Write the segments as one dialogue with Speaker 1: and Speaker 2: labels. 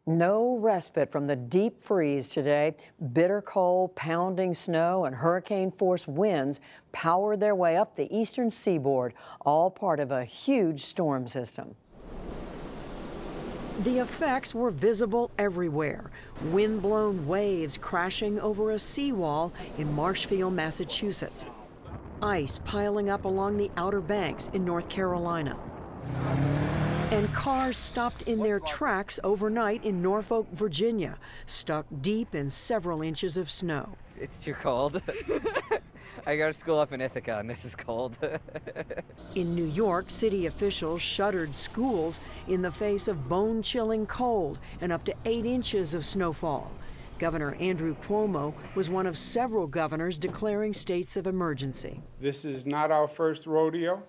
Speaker 1: No respite from the deep freeze today. Bitter cold, pounding snow, and hurricane-force winds powered their way up the eastern seaboard, all part of a huge storm system. The effects were visible everywhere. Wind-blown waves crashing over a seawall in Marshfield, Massachusetts. Ice piling up along the Outer Banks in North Carolina. And cars stopped in their tracks overnight in Norfolk, Virginia, stuck deep in several inches of snow.
Speaker 2: It's too cold. I go to school up in Ithaca and this is cold.
Speaker 1: In New York, city officials shuttered schools in the face of bone-chilling cold and up to 8 inches of snowfall. Governor Andrew Cuomo was one of several governors declaring states of emergency.
Speaker 3: This is not our first rodeo.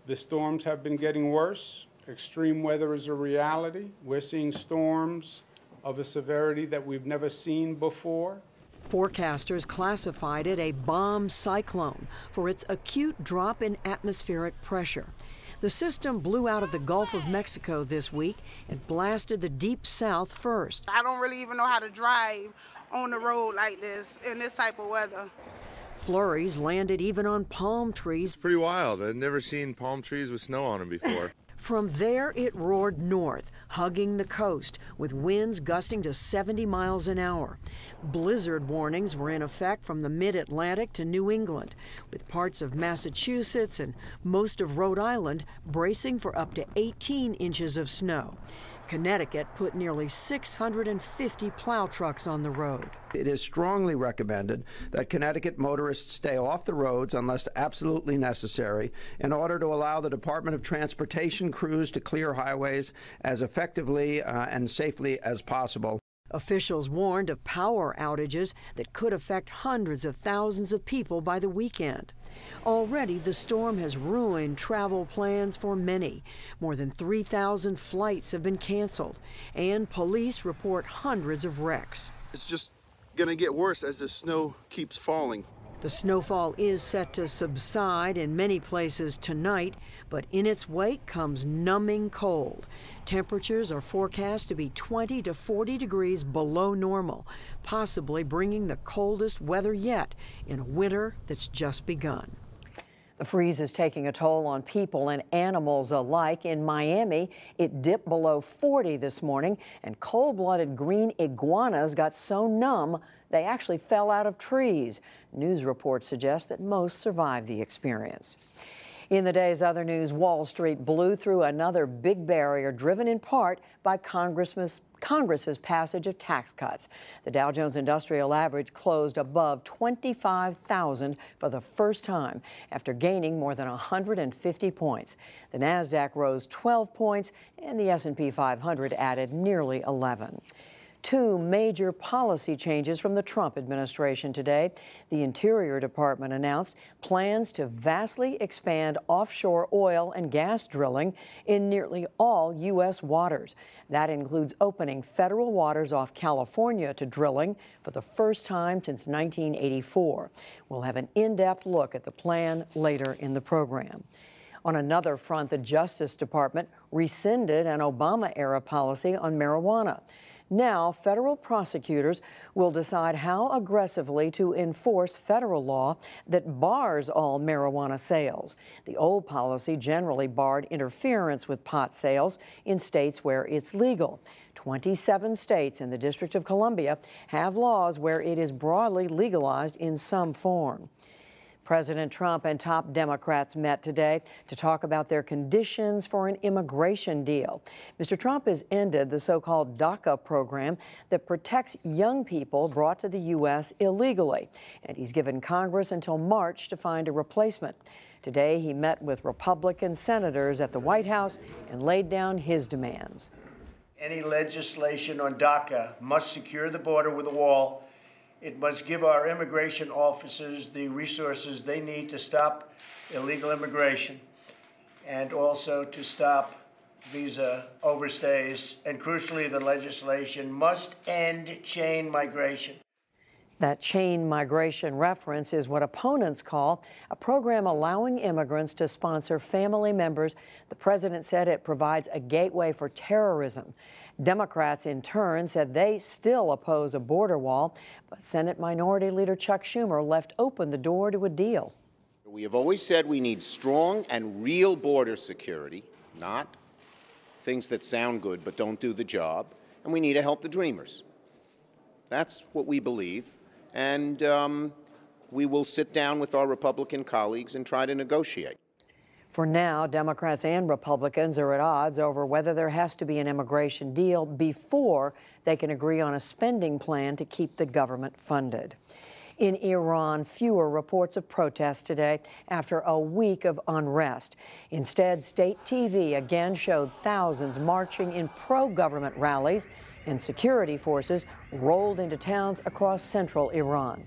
Speaker 3: The storms have been getting worse. Extreme weather is a reality. We're seeing storms of a severity that we've never seen before.
Speaker 1: Forecasters classified it a bomb cyclone for its acute drop in atmospheric pressure. The system blew out of the Gulf of Mexico this week and blasted the deep south first.
Speaker 4: I don't really even know how to drive on the road like this in this type of weather.
Speaker 1: Flurries landed even on palm trees.
Speaker 5: It's pretty wild. I've never seen palm trees with snow on them before.
Speaker 1: From there, it roared north, hugging the coast, with winds gusting to 70 miles an hour. Blizzard warnings were in effect from the mid-Atlantic to New England, with parts of Massachusetts and most of Rhode Island bracing for up to 18 inches of snow. Connecticut put nearly 650 plow trucks on the road.
Speaker 6: It is strongly recommended that Connecticut motorists stay off the roads unless absolutely necessary in order to allow the Department of Transportation crews to clear highways as effectively and safely as possible.
Speaker 1: Officials warned of power outages that could affect hundreds of thousands of people by the weekend. Already, the storm has ruined travel plans for many. More than 3,000 flights have been canceled, and police report hundreds of wrecks.
Speaker 7: It's just going to get worse as the snow keeps falling.
Speaker 1: The snowfall is set to subside in many places tonight, but in its wake comes numbing cold. Temperatures are forecast to be 20 to 40 degrees below normal, possibly bringing the coldest weather yet in a winter that's just begun. The freeze is taking a toll on people and animals alike. In Miami, it dipped below 40 this morning, and cold-blooded green iguanas got so numb they actually fell out of trees. News reports suggest that most survived the experience. In the day's other news, Wall Street blew through another big barrier, driven in part by Congress's passage of tax cuts. The Dow Jones Industrial Average closed above 25,000 for the first time after gaining more than 150 points. The Nasdaq rose 12 points, and the S&P 500 added nearly 11. Two major policy changes from the Trump administration today. The Interior Department announced plans to vastly expand offshore oil and gas drilling in nearly all U.S. waters. That includes opening federal waters off California to drilling for the first time since 1984. We'll have an in-depth look at the plan later in the program. On another front, the Justice Department rescinded an Obama-era policy on marijuana. Now, federal prosecutors will decide how aggressively to enforce federal law that bars all marijuana sales. The old policy generally barred interference with pot sales in states where it's legal. 27 states and the District of Columbia have laws where it is broadly legalized in some form. President Trump and top Democrats met today to talk about their conditions for an immigration deal. Mr. Trump has ended the so-called DACA program that protects young people brought to the U.S. illegally, and he's given Congress until March to find a replacement. Today, he met with Republican senators at the White House and laid down his demands.
Speaker 8: Any legislation on DACA must secure the border with a wall. It must give our immigration officers the resources they need to stop illegal immigration and also to stop visa overstays. And crucially, the legislation must end chain migration.
Speaker 1: That chain migration reference is what opponents call a program allowing immigrants to sponsor family members. The president said it provides a gateway for terrorism. Democrats, in turn, said they still oppose a border wall, but Senate Minority Leader Chuck Schumer left open the door to a deal.
Speaker 9: We have always said we need strong and real border security, not things that sound good but don't do the job, and we need to help the dreamers. That's what we believe. And we will sit down with our Republican colleagues and try to negotiate.
Speaker 1: For now, Democrats and Republicans are at odds over whether there has to be an immigration deal before they can agree on a spending plan to keep the government funded. In Iran, fewer reports of protests today after a week of unrest. Instead, state TV again showed thousands marching in pro-government rallies, and security forces rolled into towns across central Iran.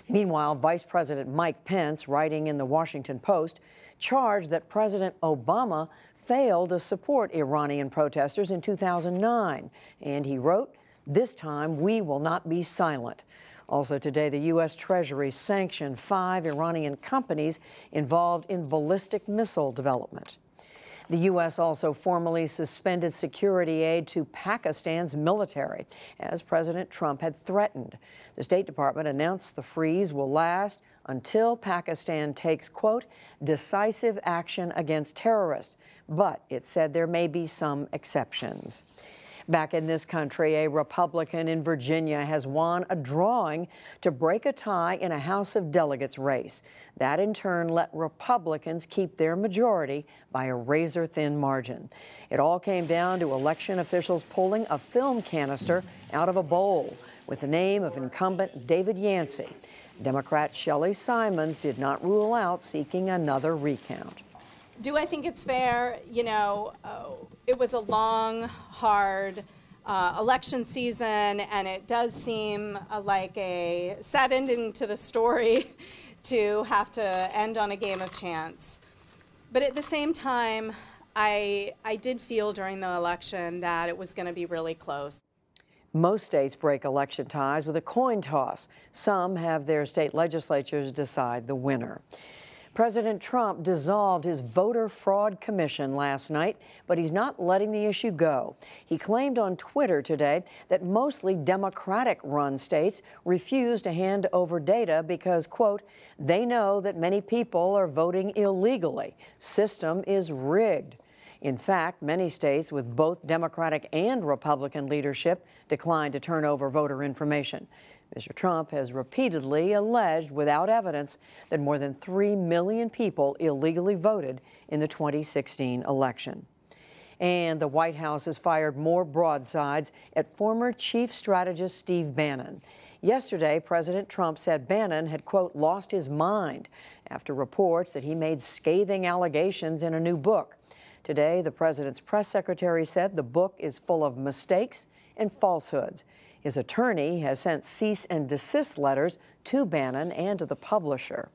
Speaker 1: Meanwhile, Vice President Mike Pence, writing in the Washington Post, charged that President Obama failed to support Iranian protesters in 2009. And he wrote, "This time we will not be silent." Also today, the U.S. Treasury sanctioned 5 Iranian companies involved in ballistic missile development. The U.S. also formally suspended security aid to Pakistan's military, as President Trump had threatened. The State Department announced the freeze will last until Pakistan takes, quote, decisive action against terrorists, but it said there may be some exceptions. Back in this country, a Republican in Virginia has won a drawing to break a tie in a House of Delegates race. That, in turn, let Republicans keep their majority by a razor-thin margin. It all came down to election officials pulling a film canister out of a bowl with the name of incumbent David Yancey. Democrat Shelley Simons did not rule out seeking another recount.
Speaker 10: Do I think it's fair? You know, it was a long, hard election season, and it does seem like a sad ending to the story to have to end on a game of chance. But at the same time, I did feel during the election that it was going to be really close.
Speaker 1: Most states break election ties with a coin toss. Some have their state legislatures decide the winner. President Trump dissolved his voter fraud commission last night, but he's not letting the issue go. He claimed on Twitter today that mostly Democratic-run states refuse to hand over data because, quote, they know that many people are voting illegally. System is rigged. In fact, many states with both Democratic and Republican leadership declined to turn over voter information. Mr. Trump has repeatedly alleged, without evidence, that more than 3 million people illegally voted in the 2016 election. And the White House has fired more broadsides at former chief strategist Steve Bannon. Yesterday, President Trump said Bannon had, quote, lost his mind after reports that he made scathing allegations in a new book. Today, the president's press secretary said the book is full of mistakes and falsehoods. His attorney has sent cease and desist letters to Bannon and to the publisher.